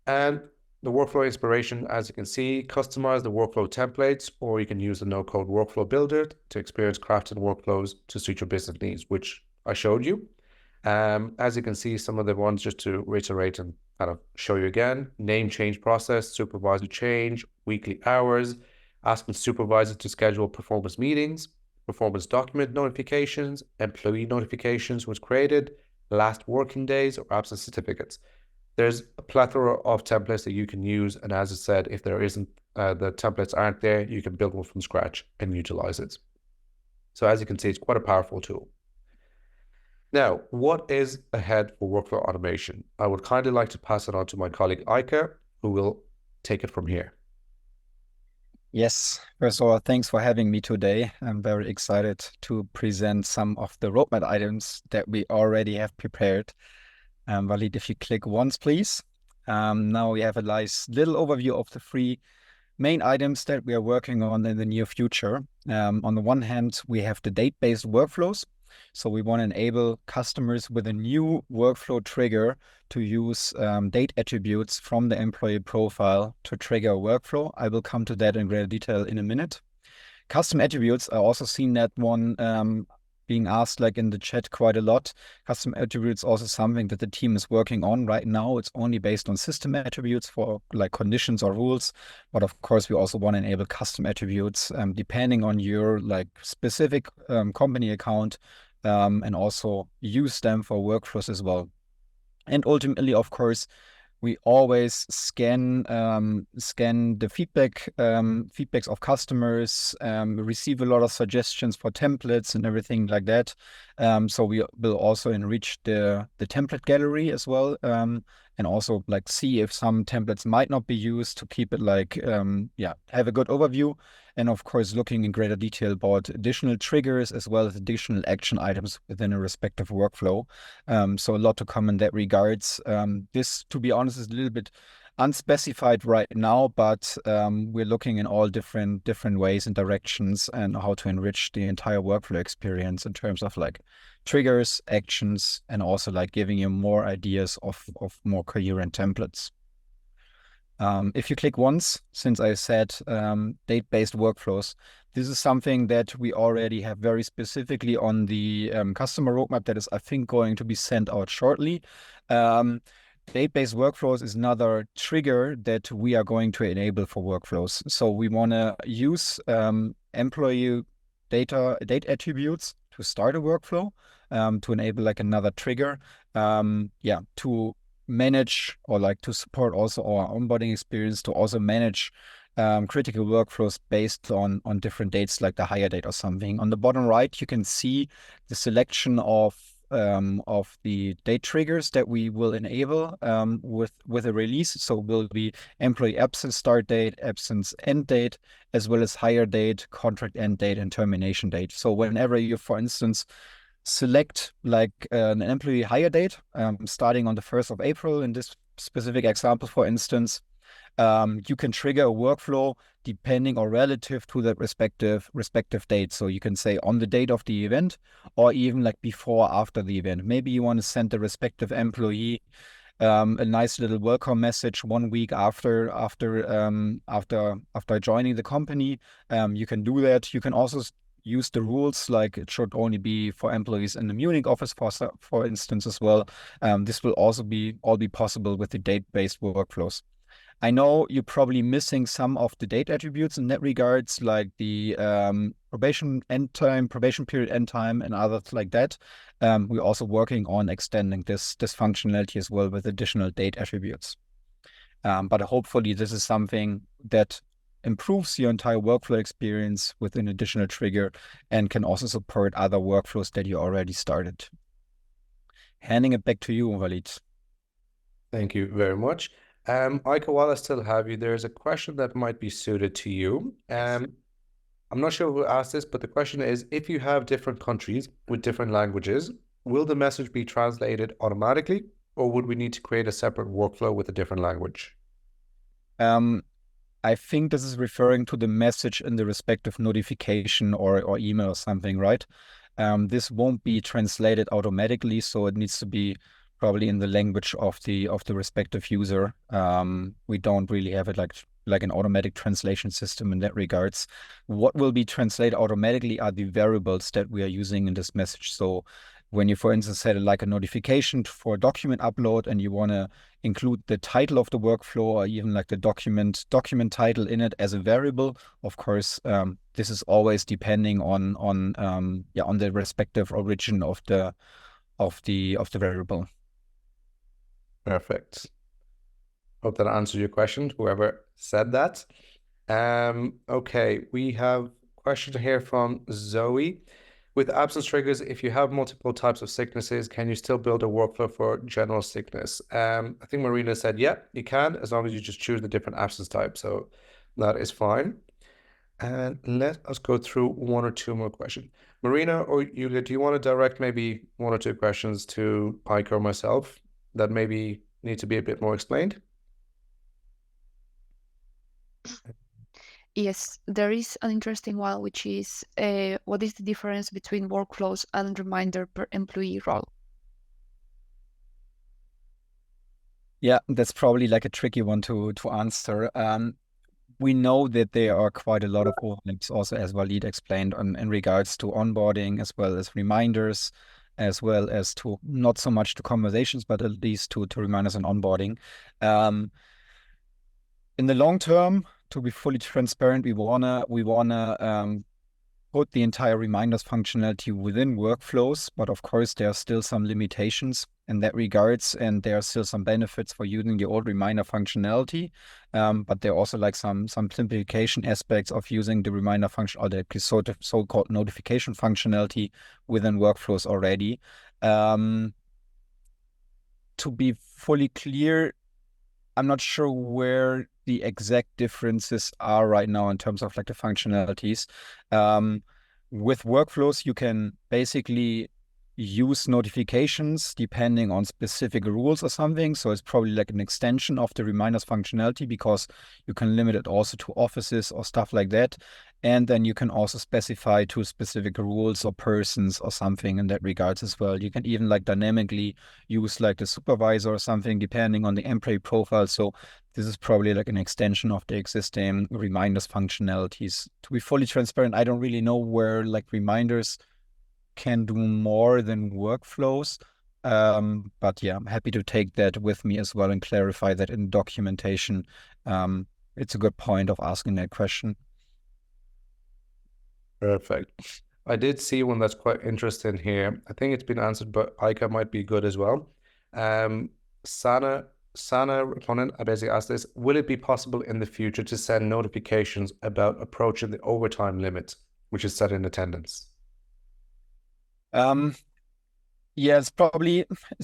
And the workflow inspiration, as you can see, customize the workflow templates, or you can use the no-code workflow builder to experience crafting workflows to suit your business needs, which I showed you. As you can see, some of the ones, just to reiterate and kind of show you again: name change process, supervisor change, weekly hours, asking supervisor to schedule performance meetings, performance document notifications, employee notifications was created, last working days, or absence certificates. There's a plethora of templates that you can use. And as I said, if there isn't, the templates aren't there, you can build one from scratch and utilize it. So as you can see, it's quite a powerful tool. Now, what is ahead for workflow automation? I would kindly like to pass it on to my colleague Eike, who will take it from here. Yes, first of all, thanks for having me today. I'm very excited to present some of the roadmap items that we already have prepared. Walid, if you click once, please. Now we have a nice little overview of the 3 main items that we are working on in the near future. On the one hand, we have the date-based workflows. So we want to enable customers with a new workflow trigger to use date attributes from the employee profile to trigger a workflow. I will come to that in greater detail in a minute. Custom attributes, I also seen that one being asked like in the chat quite a lot. Custom attributes also something that the team is working on right now. It's only based on system attributes for like conditions or rules. But of course, we also want to enable custom attributes depending on your like specific company account, and also use them for workflows as well. And ultimately, of course, we always scan the feedbacks of customers, receive a lot of suggestions for templates and everything like that. So we will also enrich the template gallery as well, and also like see if some templates might not be used to keep it like have a good overview. And of course, looking in greater detail about additional triggers as well as additional action items within a respective workflow. So a lot to come in that regards. This, to be honest, is a little bit unspecified right now, but we're looking in all different ways and directions and how to enrich the entire workflow experience in terms of like triggers, actions, and also like giving you more ideas of more coherent templates. If you click once, since I said date-based workflows, this is something that we already have very specifically on the customer roadmap that is, I think, going to be sent out shortly. Date-based workflows is another trigger that we are going to enable for workflows. So we want to use employee date attributes to start a workflow, to enable like another trigger, to manage or like to support also our onboarding experience, to also manage critical workflows based on different dates, like the hire date or something. On the bottom right, you can see the selection of the date triggers that we will enable with a release. So will be employee absence start date, absence end date, as well as hire date, contract end date, and termination date. So whenever you, for instance, select like an employee hire date starting on the 1st of April in this specific example, for instance, you can trigger a workflow depending or relative to that respective date. So you can say on the date of the event, or even like before, after the event. Maybe you want to send the respective employee a nice little welcome message 1 week after joining the company. You can do that. You can also use the rules, like it should only be for employees in the Munich office, for instance, as well. This will also all be possible with the date-based workflows. I know you're probably missing some of the date attributes in that regards, like the probation period end time, and others like that. We're also working on extending this functionality as well with additional date attributes. But hopefully this is something that improves your entire workflow experience with an additional trigger and can also support other workflows that you already started. Handing it back to you, Walid. Thank you very much. Aika, while I still have you, there's a question that might be suited to you. I'm not sure who asked this, but the question is, if you have different countries with different languages, will the message be translated automatically, or would we need to create a separate workflow with a different language? I think this is referring to the message in the respective notification or email or something, right? This won't be translated automatically, so it needs to be probably in the language of the respective user. We don't really have it like an automatic translation system in that regards. What will be translated automatically are the variables that we are using in this message. So when you, for instance, set like a notification for a document upload and you want to include the title of the workflow or even like the document title in it as a variable, of course, this is always depending on the respective origin of the variable. Perfect. Hope that answers your question, whoever said that. Okay, we have a question here from Zoe. With absence triggers, if you have multiple types of sicknesses, can you still build a workflow for general sickness? I think Marina said, yeah, you can, as long as you just choose the different absence type. So that is fine. And let us go through one or two more questions. Marina or Yulia, do you want to direct maybe one or two questions to Aika or myself that maybe need to be a bit more explained? Yes, there is an interesting one, which is what is the difference between workflows and reminder per employee role? Yeah, that's probably like a tricky one to answer. We know that there are quite a lot of overlaps also, as Walid explained, in regards to onboarding, as well as reminders, as well as to not so much to conversations, but at least to reminders and onboarding. In the long term, to be fully transparent, we wanna put the entire reminders functionality within workflows, but of course there are still some limitations in that regards, and there are still some benefits for using the old reminder functionality. But there are also like some simplification aspects of using the reminder function or the so-called notification functionality within workflows already. To be fully clear, I'm not sure where the exact differences are right now in terms of like the functionalities. With workflows, you can basically use notifications depending on specific rules or something. So it's probably like an extension of the reminders functionality, because you can limit it also to offices or stuff like that. And then you can also specify to specific rules or persons or something in that regards as well. You can even like dynamically use like the supervisor or something depending on the employee profile. So this is probably like an extension of the existing reminders functionalities. To be fully transparent, I don't really know where like reminders can do more than workflows. But yeah, I'm happy to take that with me as well and clarify that in documentation. It's a good point of asking that question. Perfect. I did see one that's quite interesting here. I think it's been answered, but Ica might be good as well. Sana Raponen, I basically asked this, will it be possible in the future to send notifications about approaching the overtime limit, which is set in attendance? Yeah, it's a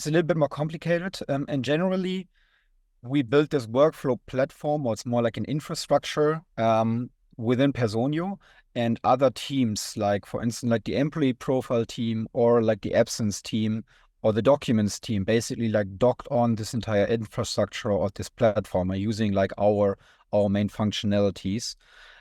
little bit more complicated. And generally, we built this workflow platform, or it's more like an infrastructure within Personio, and other teams, like for instance, like the employee profile team or like the absence team or the documents team, basically like docked on this entire infrastructure or this platform are using like our main functionalities.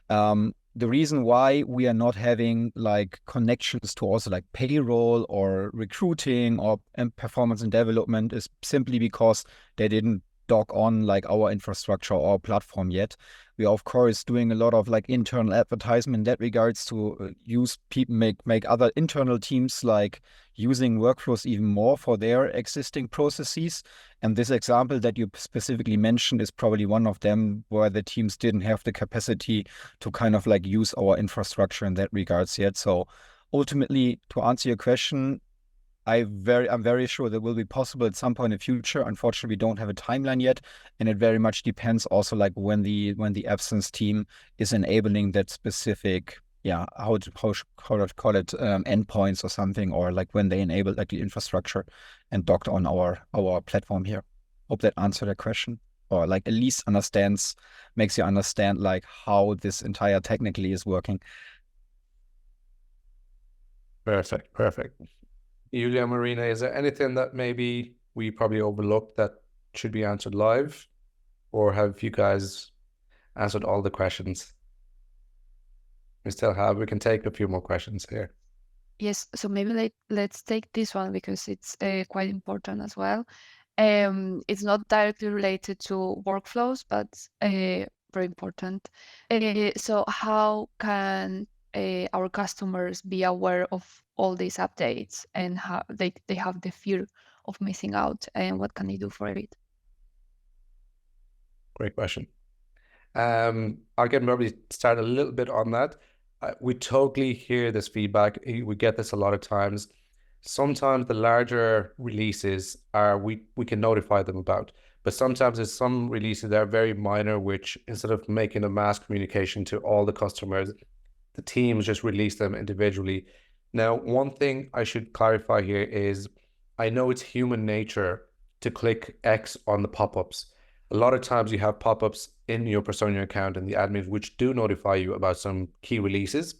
The reason why we are not having like connections to also like payroll or recruiting or performance and development is simply because they didn't dock on like our infrastructure or platform yet. We are of course doing a lot of like internal advertisement in that regards to use people, make other internal teams like using workflows even more for their existing processes. And this example that you specifically mentioned is probably one of them where the teams didn't have the capacity to kind of like use our infrastructure in that regards yet. So ultimately, to answer your question, I'm very sure that will be possible at some point in the future. Unfortunately, we don't have a timeline yet, and it very much depends also like when the absence team is enabling that specific, how to call it endpoints or something, or like when they enable like the infrastructure and docked on our platform here. Hope that answered the question, or like at least makes you understand like how this entire technically is working. Perfect. Julia, Marina, is there anything that maybe we probably overlooked that should be answered live? Or have you guys answered all the questions? We can take a few more questions here. Yes, so maybe let's take this one because it's quite important as well. It's not directly related to workflows, but very important. So how can our customers be aware of all these updates and how they have the fear of missing out, and what can they do for it? Great question. I can probably start a little bit on that. We totally hear this feedback. We get this a lot of times. Sometimes the larger releases we can notify them about, but sometimes there's some releases that are very minor, which instead of making a mass communication to all the customers, the teams just release them individually. Now, one thing I should clarify here is I know it's human nature to click X on the pop-ups. A lot of times you have pop-ups in your Personio account and the admins which do notify you about some key releases.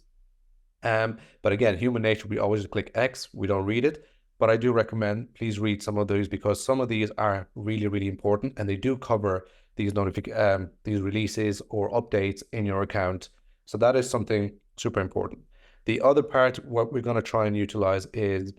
But again, human nature, we always click X, we don't read it. But I do recommend please read some of those because some of these are really, really important and they do cover these these releases or updates in your account. So that is something super important. The other part, what we're going to try and utilize is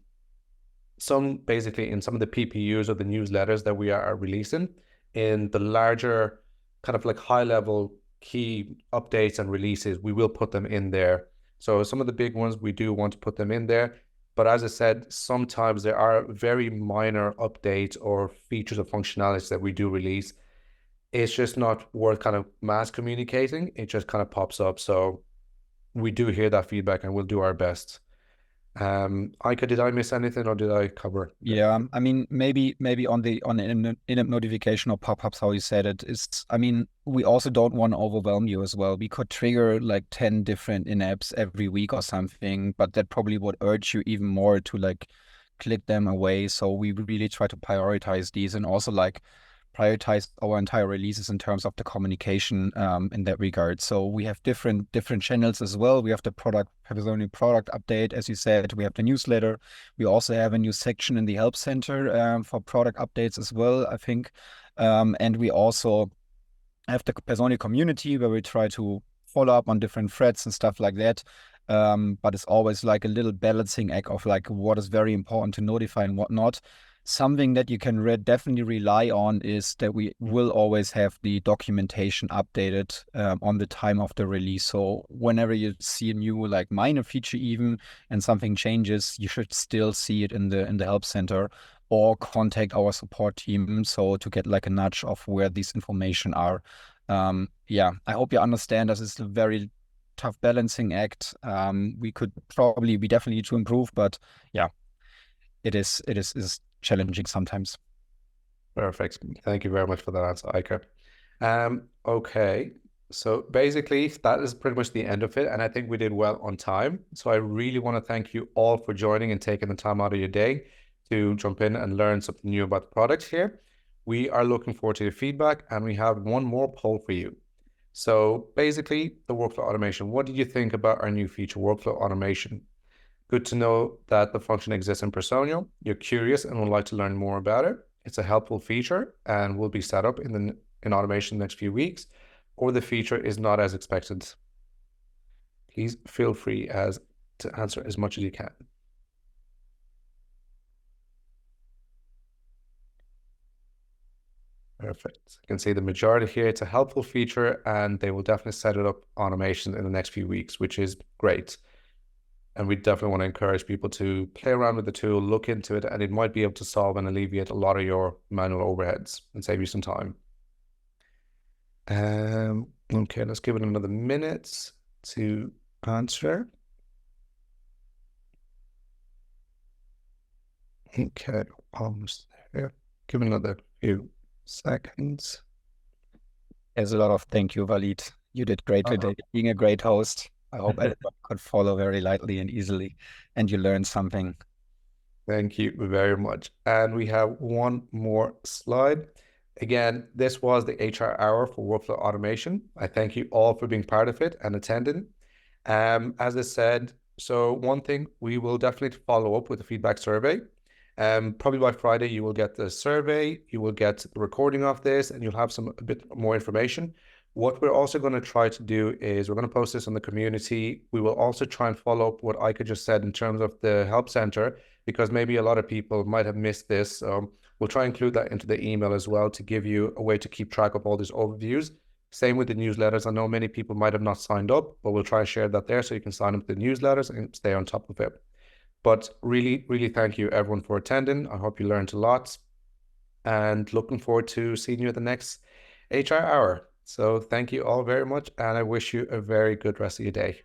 basically in some of the PPUs or the newsletters that we are releasing in the larger kind of like high level key updates and releases, we will put them in there. So some of the big ones, we do want to put them in there. But as I said, sometimes there are very minor updates or features of functionalities that we do release. It's just not worth kind of mass communicating. It just kind of pops up. So we do hear that feedback and we'll do our best. Ica, did I miss anything or did I cover? Yeah, I mean, maybe on the in-app notification or pop-ups, how you said it is, I mean, we also don't want to overwhelm you as well. We could trigger like 10 different in-apps every week or something, but that probably would urge you even more to like click them away. So we really try to prioritize these and also like prioritize our entire releases in terms of the communication in that regard. So we have different channels as well. We have the Personio product update, as you said. We have the newsletter. We also have a new section in the help center for product updates as well, I think. And we also have the Personio Community where we try to follow up on different threads and stuff like that. But it's always like a little balancing act of like what is very important to notify and what not. Something that you can definitely rely on is that we will always have the documentation updated on the time of the release. So whenever you see a new like minor feature even and something changes, you should still see it in the help center or contact our support team. So to get like a nudge of where these information are. Yeah, I hope you understand this is a very tough balancing act. We definitely need to improve, but yeah, it is challenging sometimes. Perfect. Thank you very much for that answer, Eike. Okay, so basically that is pretty much the end of it, and I think we did well on time. So I really want to thank you all for joining and taking the time out of your day to jump in and learn something new about the product here. We are looking forward to your feedback, and we have one more poll for you. So basically, the workflow automation. What did you think about our new feature, workflow automation? Good to know that the function exists in Personio. You're curious and would like to learn more about it. It's a helpful feature and will be set up in automation the next few weeks, or the feature is not as expected. Please feel free to answer as much as you can. Perfect. You can see the majority here. It's a helpful feature, and they will definitely set it up automation in the next few weeks, which is great. And we definitely want to encourage people to play around with the tool, look into it, and it might be able to solve and alleviate a lot of your manual overheads and save you some time. Okay, let's give it another minute to answer. Okay, almost there. Give it another few seconds. There's a lot of thank you, Walid. You did great today, being a great host. I hope everyone could follow very lightly and easily, and you learned something. Thank you very much. And we have one more slide. Again, this was the HR Hour for Workflow Automation. I thank you all for being part of it and attending. As I said, so one thing, we will definitely follow up with a feedback survey. Probably by Friday, you will get the survey, you will get the recording of this, and you'll have a bit more information. What we're also going to try to do is we're going to post this on the community. We will also try and follow up what Eike just said in terms of the help center, because maybe a lot of people might have missed this. We'll try and include that into the email as well to give you a way to keep track of all these overviews. Same with the newsletters. I know many people might have not signed up, but we'll try and share that there so you can sign up to the newsletters and stay on top of it. But really, really thank you everyone for attending. I hope you learned a lot, and looking forward to seeing you at the next HR Hour. So thank you all very much, and I wish you a very good rest of your day.